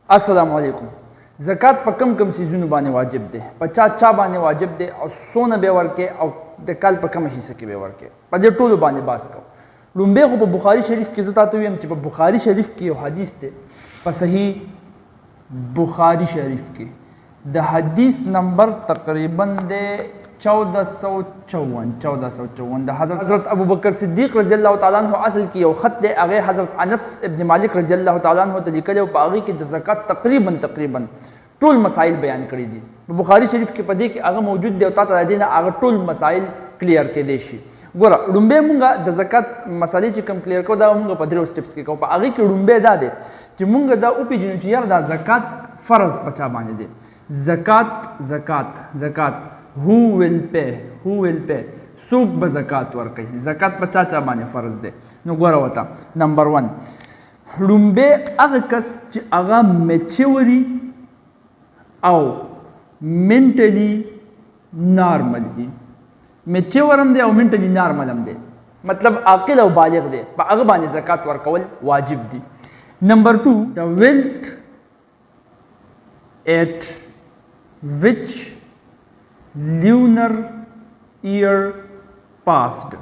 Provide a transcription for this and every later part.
अस्सलाम वालेकुम। ज़कात पर कम कम सीज़नों बाने वाजिब दे, 50 बाने वाजिब दे और 100 बेवर के और काल पर कम हिस्से के बेवर के पर टोलो बाने बास का लुम्बे को बुखारी शरीफ की इज़्ज़त आते हुए बुखारी शरीफ की हदीस थे पर सही बुखारी शरीफ की द हदीस नंबर तकरीबन दे 1454 द हज़रत अबू बकर सिद्दीक़ रज़ी अल्लाह तआला अन्हु असल की और ख़त दे आगे हज़रत अनस इब्न मालिक रज़ी अल्लाह तआला अन्हु तरीक़े पागी की ज़कात तकरीबन टोल मसाइल बयान करी दी बुखारी शरीफ के पदे कि आगे मौजूद देवता तदीन आगे टोल मसाइल क्लियर के देशी गोरा रुम्बे मुंगा द ज़कात मसाले ची कम क्लियर को दा मुंगा पदरे स्टेप्स के को आगे की रुम्बे दा दे कि मुंगा दा उपी जिन यार दा ज़कात फ़र्ज बचा बाने दे ज़कात Who will pay सूक ब ज़कात वर कही ज़कात बचा चा बाने फ़र्ज दे नो गोरा होता नंबर 1 रुम्बे अग कस ची अगा मेच्योरी आओ मेंटली नॉर्मली मेच्योरम दे और मेंटली नॉर्मलम दे मतलब आकिल और बालिग दे अग बाने ज़कात वर कवल वाजिब the number 2 the wealth eight which lunar year passed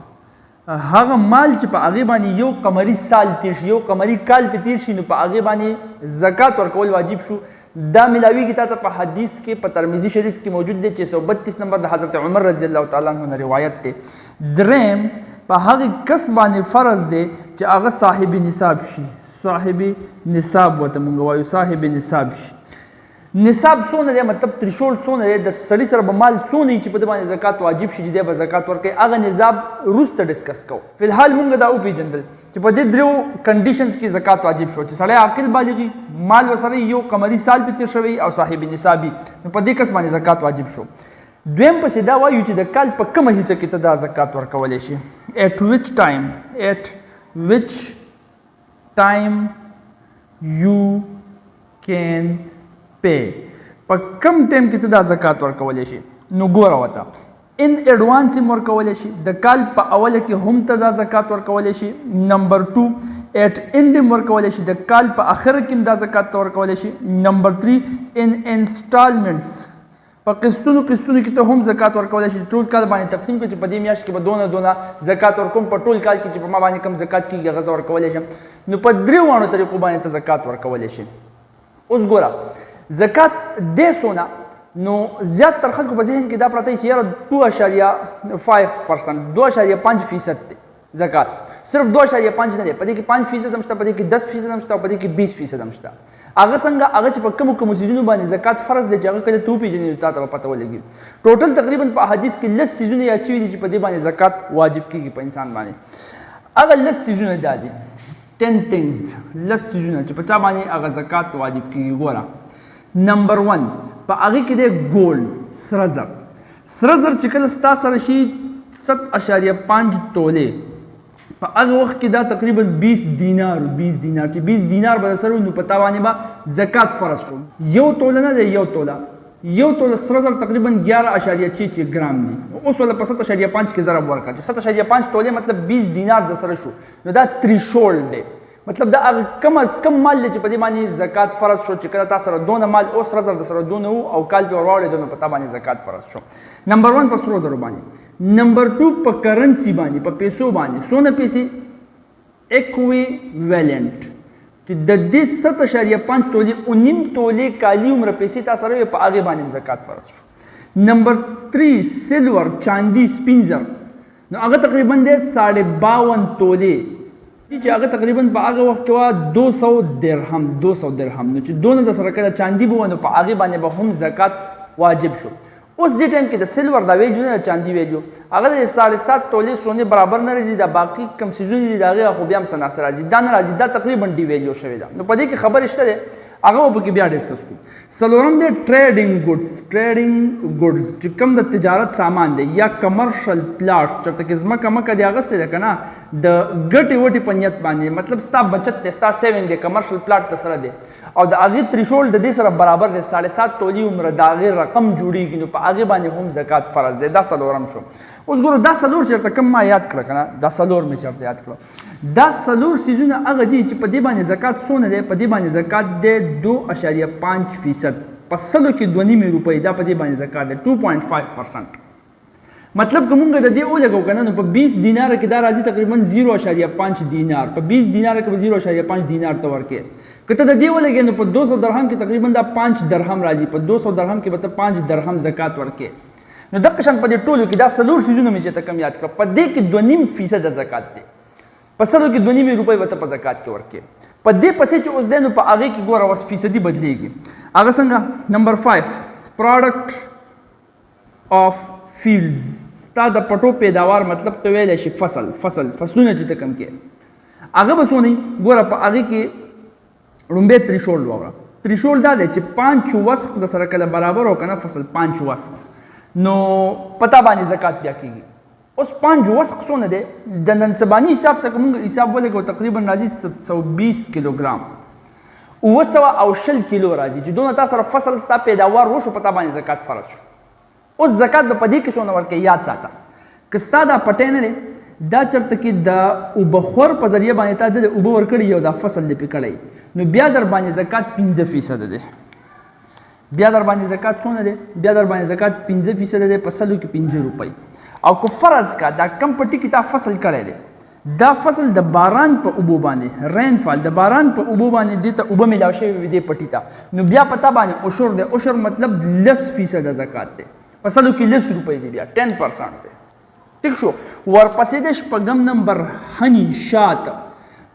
हागा माल च पा आगे बानी यो कमरी साल तीर्शी यो कमरी काल पे तीर्शी नु पा आगे बानी ज़कात वर कौल वाजिब शु दा मिलावी की ता पा हदीस के पा तिरमिज़ी शरीफ की मौजूद दे 632 नंबर दा हज़रत उमर रज़ी अल्लाह तआला अन्हु ने रिवायत ते द्रेम पा हागे कस बानी फ़र्ज दे च आगा साहिबी निसाब शी साहिबी निसाब वत मंगवायो साहिबी निसाब शी निसाब सोने दे मतलब त्रिशोल सोने दे सड़ी सर बमाल सोने ची पदे बाने ज़कात वाजिब शी दे ज़कात वर के आगा निसाब रुस्त डिस्कस को फिलहाल मुंगा दा उपी जनरल ची पदे द्रो कंडीशंस की ज़कात वाजिब शो ची सड़े आकिल बालिगी माल वसरे यो कमरी साल पे तिरशवी और साहिबी निसाबी पदे कस बाने ज़कात वाजिब शो द्वेम पे सिदा वा युची द काल पर कम हिस्से की तदा ज़कात वर कवले she eight which time you can pay पर कम टाइम की तदा ज़कात वर कवले शी नु गोरा होता in advance were Kavle she the काल प अवले की हम तदा ज़कात वर कवले she number 2 eight and were Kavle she the काल प आखिर की दा ज़कात वर कवले शी नंबर 3 इन इंस्टॉलमेंट्स पर किस्तुनु की तो हम ज़कात वर कवले शी टोल काल बाने तकसीम के पदी मियाश के दोना ज़कात वर कम पर टोल काल की मा बाने कम ज़कात की गज़ा वर कवले शी नु पद्री वाणो तरीको बाने त ज़कात वर कवले शी उस गोरा ज़कात दे सोना नो ज़्यादा तरखल को बजहन की दा पड़ता है यार 2.5% 2.5% ज़कात सिर्फ 2.5 नहीं पदी की 5% हमस्ता पदी की 10% हमस्ता पदी की 20% हमस्ता आगे संगा आगे च पक्का मुक्का मुसीजन बाने ज़कात फ़र्ज दे जागा कले तू पी जनी ता पता लगेगी टोटल तकरीबन हदीस की 10 सीजन या चीज दी पदी बाने ज़कात वाजिब की इंसान बाने अगर 10 सीजन दादी 10 थिंग्स 10 सीजन च पचा बाने अगर ज़कात वाजिब की गोरा नंबर 1 पा आगे के दे गोल्ड सरजर चिकल स्ता सरशी 7.5 तोले पा आगे वक्त की दा तकरीबन 20 दीनार 20 दीनार बदसर नु पता वाने बा ज़कात फ़र्ज शो यो तोला ना दे यो तोला सरजर तकरीबन 11.6 ग्राम दी उस वाला 7.5 के ज़रा वर्क 7.5 तोले मतलब 20 दीनार दसर शो नु दा त्रिशोल दे मतलब दा कम अज कम माल ले पदी मानी ज़कात फ़र्ज शो चिकला ता सर दोन माल ओस रज़र दसर दोन और काल पे वाड़े दोन पता बानी ज़कात फ़र्ज शो नंबर 1 पर सरो जरो बानी नंबर 2 पर करेंसी बानी पर पैसो बानी सोना पैसे इक्विवेलेंट द 7.5 तोले 19 तोले काली उम्र पैसे ता सर पे आगे बानी ज़कात फ़र्ज शो नंबर 3 सिल्वर चांदी स्पिंजर नो अगर तकरीबन दे 52 तोले अगर तकरीबन आगे वक्त 200 दिरहम नो दोनों दस रकम चांदी बो आगे बाने हम ज़कात वाजिब शो उस दी टाइम के सिल्वर दा वेल्यू ना चांदी वेल्यू अगर 7.5 तोले सोने बराबर न रजी दा बाकी कम सीजन दी दागे खूबियाम सनासर राजी दान राजी दा तकरीबन डी वेल्यू शवे दा नो पदे की खबर इश्ते आगे वो की बिया डिस्कस को सलोरम दे ट्रेडिंग गुड्स जिकम द तिजारत सामान दे या कमर्शियल प्लाट्स जब तक इज़मा कम का दियागस दे कना द गटी वटी पनियत बानी मतलब स्ता बचत दे स्ता सेविंग दे कमर्शियल प्लाट तसरा दे او د هغې تریشول د دې سره برابر دی 7.5 تولې عمره د هغې رقم جوړېږي نو په هغې باندې هم زکات فرض دی. دا څلورم شو. اوس ګوره دا څلور چېرته کوم ما یاد کړه که نه دا څلور مې چېرته یاد کړه. دا څلور څیزونه هغه دي چې په دې باندې زکات څونه دی؟ په دې باندې زکات دی 2.5%. په سلو کې 2.5 روپۍ دا په دې باندې زکات دی 2.5%. مطلب که مونږ د دې ولګو که نه نو په 20 دیناره کې دا راځي تقریبا 0.5 دینار. په 20 دیناره کې به 0.5 دینار ته ورکې. که ته د دې ولګې نو په 200 درهم کې تقریبا دا 5 درهم راځي. په 200 درهم کې به ته 5 درهم زکات ورکې. نو دغه شان په دې ټولو کې دا څلور څیزونه مې چې ته کم یاد کړه. په دې کې 2.5% زکات دی. په سلو کې 2.5 روپۍ به ته په زکات کې ورکې. په دې پسې چې اوس دی نو په هغې کې ګوره اوس فیصدي بدلېږي. هغه څنګه؟ نمبر 5 پروډکټ اف فیلډز. ستا د پټو پیداوار مطلب ته ویلی شي فصلونه چې ته کم کې هغه به څونه ګوره په هغې کې لومبی تریشول واوره. تریشول دا دی چې 5 وسق د سره کله برابر او که نه فصل 5 وسق نو پتا باندې زکات بیا کېږي. اوس 5 وسق څونه دی؟ د نن سباني حساب څخه موږ حساب ولګو تقریبا راځي 720 کیلوګرام 920 کیلو راځي چې دونه تا سره فصل ستا پیداوار وشو پتا باندې زکات فرض شو. اوس زکات به په دې کې څونه ورکوي یاد ساته. که ستا دا پټی نه دی دا چېرته کې د اوبهخور په ذریعه باندې تا د اوبه ورکړي او دا فصل دې پې کړی نو بیا در باندې زکات 5% دی. بیا در باندې زکات څونه دی؟ بیا در باندې زکات 5% دی په سلو کې 5 روپۍ. او که فرض کا دا کم پټي کې تا فصل کړی دی دا فصل د باران په اوبو باندې رین فال د باران په اوبو باندې دې ته اوبه میلاو شوي وي دې پټي ته نو بیا پتا باندې عشر دی. عشر مطلب 10% زکات دی. په سلو کې 10 روپۍ دی بیا 10% دی. ټیک شو. ورپسې د شپږم نمبر هني شات.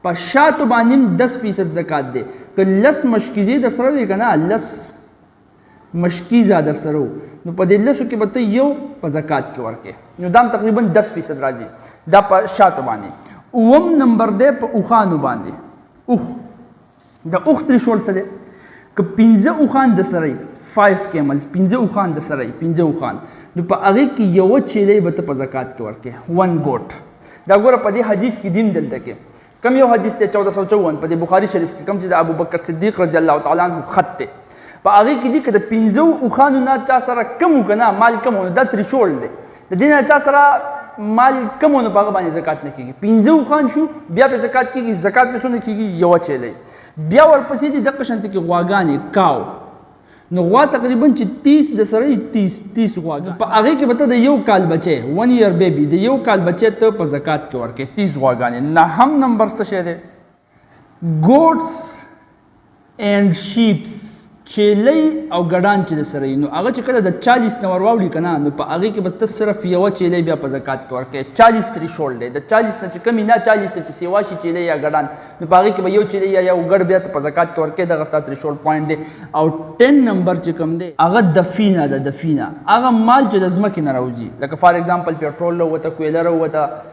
په شاتو باندې هم 10% زکات دی. که 10 مشکیزې در سره وي که نه 10 مشکیزه در سره نو په دې 10 کې به ته یو په زکات کې ورکې نو دا هم تقریبا 10% راځي. دا په شاتو باندې. اووم نمبر دی په اوښانو باندې. اوښ د اوښ تریشول څه دی؟ که 15 اوښان د سره 5 کیملز 15 اوښان د سره 15 اوښان نو په هغې کې یوه چیلۍ به ته په زکات کې ورکې 1 ګوټ. دا ګوره په دې حدیث کې دین دلته کې کم یو حدیث دی 1454 په دې بخاري شریف کې کم چې د ابوبکر صدیق رضی الله تعالی عنه خط دی. په هغې کې دي که د 15 اوښانو نه چا سره کم و که نه مال کم و نو دا تریشول دی. د دې نه چا سره مال کم و نو په هغه باندې زکات نه کېږي. 15 اوښان شو بیا پې زکات کېږي. زکات پې څونه کېږي؟ یوه چیلۍ. بیا ورپسې دي دغه شانته کې غواګانې کاو نو غوا تقریبا چې 30 د سره 30 غواګان په هغې کې به ته د یو کال بچی 1 year بیبي د یو کال بچی ته په زکات کې ورکې 30 غواګانې. نهم نمبر څه شی دی؟ ګوټس اینډ شیپس. چیلۍ او ګډان چې د سره وي نو هغه چې کله د 40 نه ور واوړي که نه نو په هغې کې به ته صرف یوه چیلۍ بیا په زکات کې ورکوې. 40 تریشول دی. د 40 نه چې کمې نه 40 نه چې سیوا شي چیلۍ یا ګډان نو په هغې کې به یو چیلۍ یا یو ګډ بیا ته په زکات کې ورکوې. دغه ستا تریشول پوینټ دی. او 10 نمبر چې کوم دی هغه دفینه ده. دفینه هغه مال چې د ځمکې نه راوځي لکه فار اگزامپل پیټرول راووته کویله راووته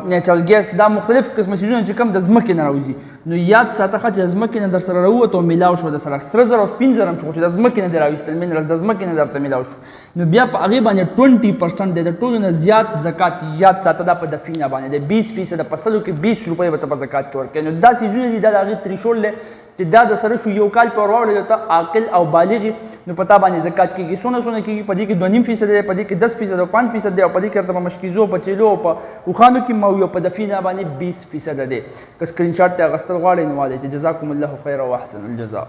نیچرل ګیس دا مختلف قسمه څیزونه چې کوم د ځمکې نه راوځي نو یاد ساته ښه چې د ځمکې نه در سره راووت او میلاو شو د سره سره زر او سپین زر هم چې د ځمکې نه دې راویستل منرالز د ځمکې نه درته میلاو شو نو بیا په هغې باندې 20% دی د ټولو نه زیات زکات یاد ساته دا په دفینه باندې دی 20% په سلو کې 20 روپۍ به ته په زکات کې ورکوې نو دا څیزونه دي دا د هغې تریشول دی چې دا د سره شو یو کال په ور واوړېدو ته عاقل او بالغ نو په تا باندې زکات کېږي. څونه کېږي؟ په دې کې 2.5% دی په دې کې 10% او 5% دی او په دې کې ورته په مشکیزو په چیلو او په اوښانو کې او په دفینه باندې 20% دی. که سکرین شاټ ته اخیستل غواړئ نو والئ. جزاکم الله خیر و احسن الجزاء.